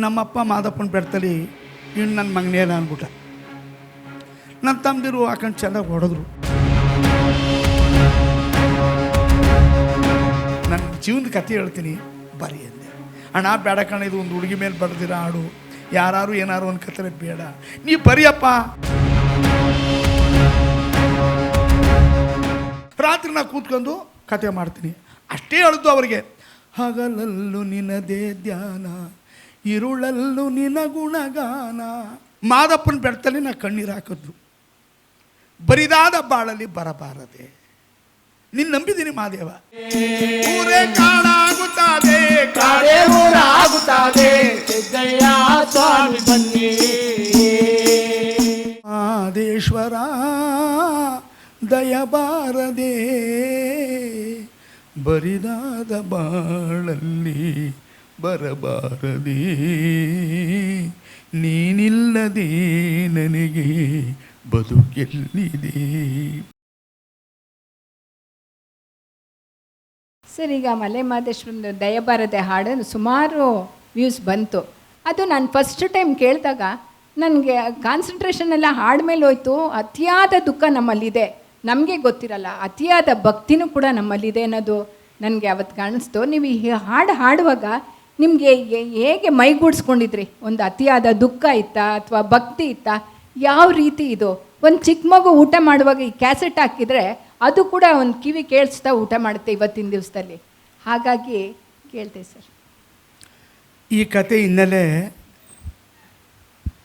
ನಮ್ಮಪ್ಪ ಮಾದಪ್ಪನ ಬೆಡ್ತಲ್ಲಿ ಇನ್ನು ನನ್ನ ಮಗನೇನ ಅಂದ್ಬಿಟ್ಟ. ನನ್ನ ತಮ್ಮದಿರು ಹಾಕೊಂಡು ಚೆನ್ನಾಗಿ ಹೊಡೆದ್ರು. ನನ್ನ ಜೀವನದ ಕಥೆ ಹೇಳ್ತೀನಿ ಬರೀ ಅಂದೆ. ಅಣ್ಣ ಬೇಡ ಕಣ, ಇದು ಒಂದು ಹುಡುಗಿ ಮೇಲೆ ಬರೆದಿರ ಹಾಡು, ಯಾರು ಏನಾರು ಅನ್ಕೋತಾರೆ, ಬೇಡ ನೀ ಬರಿಯಪ್ಪ. ರಾತ್ರಿ ನಾ ಕೂತ್ಕೊಂಡು ಕತೆ ಮಾಡ್ತೀನಿ. ಅಷ್ಟೇ ಹೇಳಿದ್ದು ಅವರಿಗೆ. ಹಗಲಲ್ಲೂ ನಿನದೇ ಧ್ಯಾನ, ಇರುಳಲ್ಲೂ ನಿನ ಗುಣಗಾನ. ಮಾದಪ್ಪನ ಬೆಡ್ತಲ್ಲಿ ನಾ ಕಣ್ಣೀರು ಹಾಕಿದ್ರು. ಬರಿದಾದ ಬಾಳಲ್ಲಿ ಬರಬಾರದೆ, ನಿನ್ನ ನಂಬಿದ್ದೀನಿ ಮಾದೇವ. ಊರೇ ಕಾಣಾಗುತ್ತದೆ, ಕಾಡೇ ಊರಾಗುತ್ತದೆ, ಸಿದ್ದಯ್ಯ ಸ್ವಾಮಿ ಬನ್ನಿ. ಮಾದೇಶ್ವರ ದಯಬಾರದೆ, ಬರಿದಾದ ಬಾಳಲ್ಲಿ ಬರಬಾರದೆ, ನೀನಿಲ್ಲದೆ ನನಗೆ ಬದುಕೆಲ್ಲಿದೆ. ಸರ್, ಈಗ ಮಲೆ ಮಹದೇಶ್ವರನ ದಯಬಾರದೆ ಹಾಡು ಸುಮಾರು ವ್ಯೂಸ್ ಬಂತು. ಅದು ನಾನು ಫಸ್ಟ್ ಟೈಮ್ ಕೇಳಿದಾಗ ನನಗೆ ಕಾನ್ಸಂಟ್ರೇಷನ್ ಎಲ್ಲ ಹಾಡು ಮೇಲೆ ಹೋಯ್ತು. ಅತಿಯಾದ ದುಃಖ ನಮ್ಮಲ್ಲಿದೆ, ನಮಗೆ ಗೊತ್ತಿರಲ್ಲ. ಅತಿಯಾದ ಭಕ್ತಿನೂ ಕೂಡ ನಮ್ಮಲ್ಲಿದೆ ಅನ್ನೋದು ನನಗೆ ಅವತ್ತು ಕಾಣಿಸ್ತು. ನೀವು ಈ ಹಾಡು ಹಾಡುವಾಗ ನಿಮಗೆ ಹೇಗೆ ಮೈಗೂಡಿಸ್ಕೊಂಡಿದ್ರಿ? ಒಂದು ಅತಿಯಾದ ದುಃಖ ಇತ್ತಾ ಅಥವಾ ಭಕ್ತಿ ಇತ್ತಾ? ಯಾವ ರೀತಿ ಇದು? ಒಂದು ಚಿಕ್ಕ ಮಗು ಊಟ ಮಾಡುವಾಗ ಈ ಕ್ಯಾಸೆಟ್ ಹಾಕಿದರೆ ಅದು ಕೂಡ ಒಂದು ಕಿವಿ ಕೇಳಿಸ್ತಾ ಊಟ ಮಾಡುತ್ತೆ ಇವತ್ತಿನ ದಿವಸದಲ್ಲಿ. ಹಾಗಾಗಿ ಕೇಳ್ತೆ ಸರ್. ಈ ಕತೆ ಹಿನ್ನೆಲೆ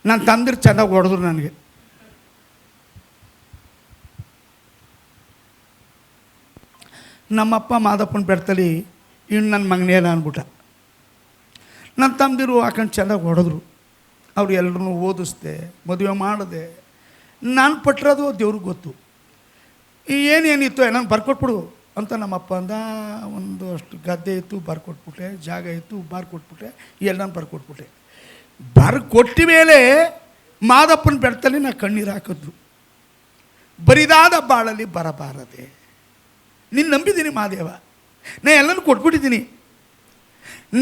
ನನ್ನ ತಂದಿರು ಚೆನ್ನಾಗಿ ಹೊಡೆದ್ರು ನನಗೆ. ನಮ್ಮಪ್ಪ ಮಾದಪ್ಪನ ಬೆಡ್ತಲ್ಲಿ ಇನ್ನು ನನ್ನ ಮಗನೇನ ಅಂದ್ಬಿಟ್ಟ. ನನ್ನ ತಮ್ಮದಿರು ಹಾಕೊಂಡು ಚೆನ್ನಾಗಿ ಹೊಡೆದ್ರು. ಅವ್ರು ಎಲ್ಲರೂ ಓದಿಸ್ದೆ, ಮದುವೆ ಮಾಡಿದೆ. ನಾನು ಪಟ್ಟಿರೋದು ದೇವ್ರಿಗೆ ಗೊತ್ತು. ಏನೇನಿತ್ತು ನಾನು ಬರ್ಕೊಟ್ಬಿಡು ಅಂತ ನಮ್ಮಪ್ಪ ಅಂದ. ಒಂದು ಅಷ್ಟು ಗದ್ದೆ ಇತ್ತು, ಬರ್ಕೊಟ್ಬಿಟ್ಟೆ. ಜಾಗ ಇತ್ತು, ಬರ್ಕೊಟ್ಬಿಟ್ಟೆ. ಎಲ್ಲ ಬರ್ಕೊಟ್ಬಿಟ್ಟೆ. ಬರ್ಕೊಟ್ಟ ಮೇಲೆ ಮಾದಪ್ಪನ ಬೆಡ್ತಲ್ಲಿ ನಾ ಕಣ್ಣೀರು ಹಾಕಿದ್ರು. ಬರಿದಾದ ಬಾಳಲ್ಲಿ ಬರಬಾರದೆ, ನಿನ್ನ ನಂಬಿದ್ದೀನಿ ಮಾದೇವ. ನಾ ಎಲ್ಲನೂ ಕೊಟ್ಬಿಟ್ಟಿದ್ದೀನಿ,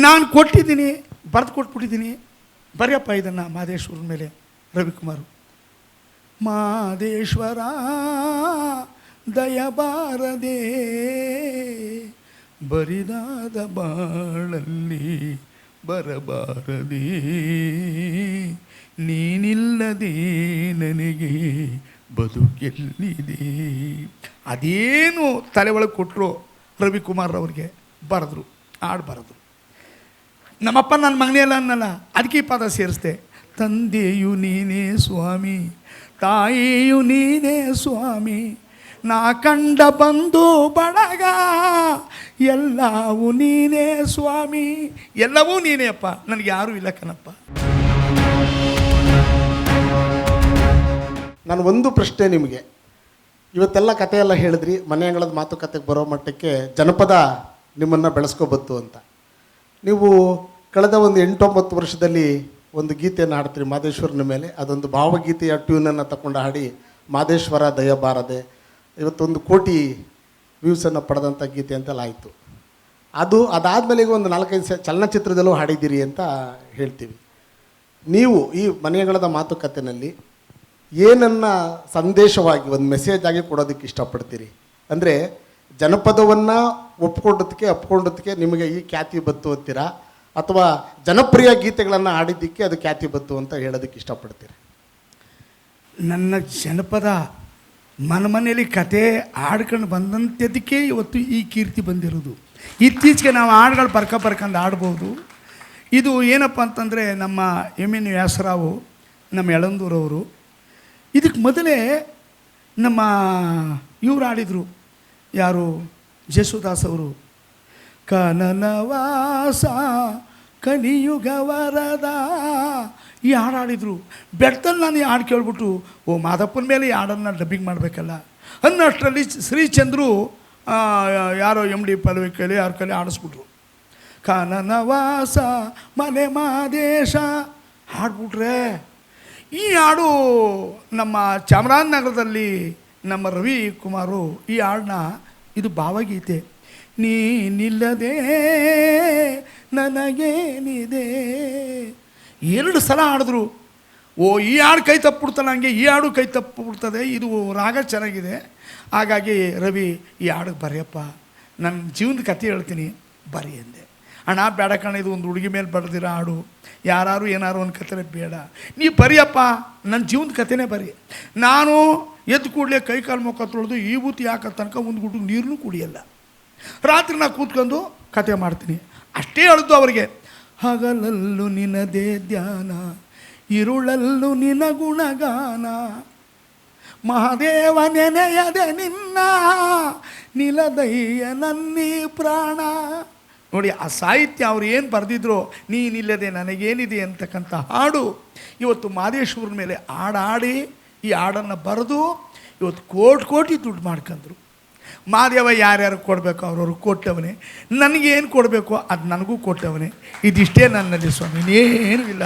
ನಾನು ಕೊಟ್ಟಿದ್ದೀನಿ, ಬರೆದು ಕೊಟ್ಬಿಟ್ಟಿದ್ದೀನಿ. ಬರೆಯಪ್ಪ ಇದನ್ನು ಮಾದೇಶ್ವರನ ಮೇಲೆ. ರವಿಕುಮಾರು. ಮಾದೇಶ್ವರ ದಯಬಾರದೆ, ಬರಿದಾದ ಬಾಳಲ್ಲಿ ಬರಬಾರದೆ, ನೀನಿಲ್ಲದೆ ನನಗೆ ಬದುಕೆಲ್ಲಿದೆ. ಅದೇನು ತಲೆ ಒಳಗೆ ಕೊಟ್ಟರು ರವಿಕುಮಾರ್ ಅವ್ರಿಗೆ, ಬರೆದ್ರು, ಹಾಡು ಬರೆದ್ರು. ನಮ್ಮಪ್ಪ ನನ್ನ ಮಗನೇ ಅಲ್ಲ ಅನ್ನಲ್ಲ, ಅದಕ್ಕೆ ಈ ಪದ ಸೇರಿಸ್ದೆ. ತಂದೆಯು ನೀನೇ ಸ್ವಾಮಿ, ತಾಯಿಯು ನೀನೇ ಸ್ವಾಮಿ, ನಾ ಕಂಡ ಬಂಧು ಬಳಗ ಎಲ್ಲವೂ ನೀನೇ ಸ್ವಾಮಿ. ಎಲ್ಲವೂ ನೀನೇ ಅಪ್ಪ, ನನಗೆ ಯಾರೂ ಇಲ್ಲ ಕಣಪ್ಪ. ನಾನು ಒಂದು ಪ್ರಶ್ನೆ ನಿಮಗೆ. ಇವತ್ತೆಲ್ಲ ಕಥೆಯೆಲ್ಲ ಹೇಳಿದ್ರಿ, ಮನೆ ಅಂಗಳದ ಮಾತುಕತೆಗೆ ಬರೋ ಮಟ್ಟಕ್ಕೆ ಜನಪದ ನಿಮ್ಮನ್ನು ಬೆಳೆಸ್ಕೊಬತ್ತು ಅಂತ. ನೀವು ಕಳೆದ ಒಂದು 8-9 ವರ್ಷದಲ್ಲಿ ಒಂದು ಗೀತೆಯನ್ನು ಹಾಡ್ತೀರಿ ಮಾದೇಶ್ವರನ ಮೇಲೆ. ಅದೊಂದು ಭಾವಗೀತೆಯ ಟ್ಯೂನನ್ನು ತಗೊಂಡು ಹಾಡಿ ಮಾದೇಶ್ವರ ದಯಬಾರದೆ ಇವತ್ತೊಂದು 1 ಕೋಟಿ ವ್ಯೂಸನ್ನು ಪಡೆದಂಥ ಗೀತೆ ಅಂತೆಲ್ಲ ಆಯಿತು. ಅದಾದಮೇಲೆ ಈಗ ಒಂದು 4-5 ಚಲನಚಿತ್ರದಲ್ಲೂ ಹಾಡಿದ್ದೀರಿ ಅಂತ ಹೇಳ್ತೀವಿ. ನೀವು ಈ ಮನೆಗಳದ ಮಾತುಕತೆಯಲ್ಲಿ ಏನನ್ನು ಸಂದೇಶವಾಗಿ ಒಂದು ಮೆಸೇಜ್ ಆಗಿ ಕೊಡೋದಕ್ಕೆ ಇಷ್ಟಪಡ್ತೀರಿ? ಅಂದರೆ ಜನಪದವನ್ನು ಅಪ್ಕೊಂಡದಕ್ಕೆ ನಿಮಗೆ ಈ ಖ್ಯಾತಿ ಬತ್ತು ಅಂತೀರಾ, ಅಥವಾ ಜನಪ್ರಿಯ ಗೀತೆಗಳನ್ನು ಹಾಡಿದ್ದಕ್ಕೆ ಅದು ಖ್ಯಾತಿ ಬತ್ತು ಅಂತ ಹೇಳೋದಕ್ಕೆ ಇಷ್ಟಪಡ್ತೀರಿ? ನನ್ನ ಜನಪದ ಮನೆಯಲ್ಲಿ ಕತೆ ಹಾಡ್ಕೊಂಡು ಬಂದಂಥದಕ್ಕೆ ಇವತ್ತು ಈ ಕೀರ್ತಿ ಬಂದಿರೋದು. ಇತ್ತೀಚೆಗೆ ನಾವು ಹಾಡುಗಳು ಬರ್ಕೊಂಡು ಆಡ್ಬೋದು. ಇದು ಏನಪ್ಪ ಅಂತಂದರೆ ನಮ್ಮ ಎನ್ ವ್ಯಾಸರಾವು, ನಮ್ಮ ಯಳಂದೂರವರು. ಇದಕ್ಕೆ ಮೊದಲೇ ನಮ್ಮ ಇವ್ರು ಆಡಿದರು, ಯಾರು, ಜೇಸುದಾಸ್ ಅವರು. ಕನನವಾಸ ಕಲಿಯುಗ ವರದ ಈ ಹಾಡು ಹಾಡಿದರು. ಬೆಡ್ತಲ್ಲಿ ನಾನು ಈ ಹಾಡು ಕೇಳ್ಬಿಟ್ಟು, ಓ ಮಾದಪ್ಪನ ಮೇಲೆ ಈ ಹಾಡನ್ನು ಡಬ್ಬಿಂಗ್ ಮಾಡಬೇಕಲ್ಲ ಅನ್ನೋಷ್ಟರಲ್ಲಿ ಶ್ರೀಚಂದ್ರು ಯಾರೋ MD ಪಲ್ಲವಿ ಕೈಲಿ ಯಾರ ಕೈಲಿ ಆಡಿಸ್ಬಿಟ್ರು. ಕನನವಾಸ ಮಲೆ ಮಾದೇಶ ಹಾಡ್ಬಿಟ್ರೆ ಈ ಹಾಡು ನಮ್ಮ ಚಾಮರಾಜನಗರದಲ್ಲಿ ನಮ್ಮ ರವಿಕುಮಾರು ಈ ಹಾಡನ್ನ, ಇದು ಭಾವಗೀತೆ. ನೀನಿಲ್ಲದೆ ನನಗೇನಿದೆ, 2 ಸಲ ಹಾಡಿದ್ರು. ಓ, ಈ ಹಾಡು ಕೈ ತಪ್ಪಿಬಿಡ್ತಾನೆ, ಹಂಗೆ ಈ ಹಾಡು ಕೈ ತಪ್ಪಿಬಿಡ್ತದೆ, ಇದು ರಾಗ ಚೆನ್ನಾಗಿದೆ. ಹಾಗಾಗಿ ರವಿ, ಈ ಹಾಡಿಗೆ ಬರೆಯಪ್ಪ, ನನ್ನ ಜೀವನದ ಕಥೆ ಹೇಳ್ತೀನಿ ಬರಿ ಎಂದೆ. ಅಣ್ಣ ಬೇಡ ಕಣ, ಇದು ಒಂದು ಹುಡುಗಿ ಮೇಲೆ ಬರೆದಿರೋ ಹಾಡು, ಯಾರು ಏನಾರು ಒಂದು ಕಥೆ ಬೇಡ, ನೀ ಬರಿಯಪ್ಪ, ನನ್ನ ಜೀವನದ ಕಥೆನೇ ಬರಿ. ನಾನು ಎದ್ದು ಕೂಡಲೇ ಕೈ ಕಾಲು ಮುಖ ತೊಳೆದು ಈ ಬೂತಿ ಹಾಕೋ ತನಕ ಒಂದು ಗುಡ್ಡು ನೀರನ್ನೂ ಕುಡಿಯಲ್ಲ. ರಾತ್ರಿ ನಾ ಕೂತ್ಕೊಂಡು ಕತೆ ಮಾಡ್ತೀನಿ. ಅಷ್ಟೇ ಹೇಳಿದ್ದು ಅವರಿಗೆ. ಹಗಲಲ್ಲೂ ನಿನದೇ ಧ್ಯಾನ, ಇರುಳಲ್ಲೂ ನಿನ ಗುಣಗಾನ, ಮಹಾದೇವ ನೆನೆಯದೆ ನಿನ್ನ, ನಿಲದಯ್ಯ ನನ್ನೀ ಪ್ರಾಣ. ನೋಡಿ, ಆ ಸಾಹಿತ್ಯ ಅವ್ರು ಏನು ಬರೆದಿದ್ರು, ನೀನಿಲ್ಲದೆ ನನಗೇನಿದೆ ಅಂತಕ್ಕಂಥ ಹಾಡು ಇವತ್ತು ಮಹದೇಶ್ವರನ ಮೇಲೆ ಹಾಡಾಡಿ ಈ ಹಾಡನ್ನು ಬರೆದು ಇವತ್ತು ಕೋಟಿ ದುಡ್ಡು ಮಾಡ್ಕೊಂಡ್ರು. ಮಹಾದೇವ ಯಾರ್ಯಾರು ಕೊಡಬೇಕು ಅವ್ರವ್ರು ಕೊಟ್ಟವನೇ, ನನಗೇನು ಕೊಡಬೇಕು ಅದು ನನಗೂ ಕೊಟ್ಟವನೇ. ಇದಿಷ್ಟೇ ನನ್ನಲ್ಲಿ ಸ್ವಾಮಿ, ಇನ್ನೇನೂ ಇಲ್ಲ.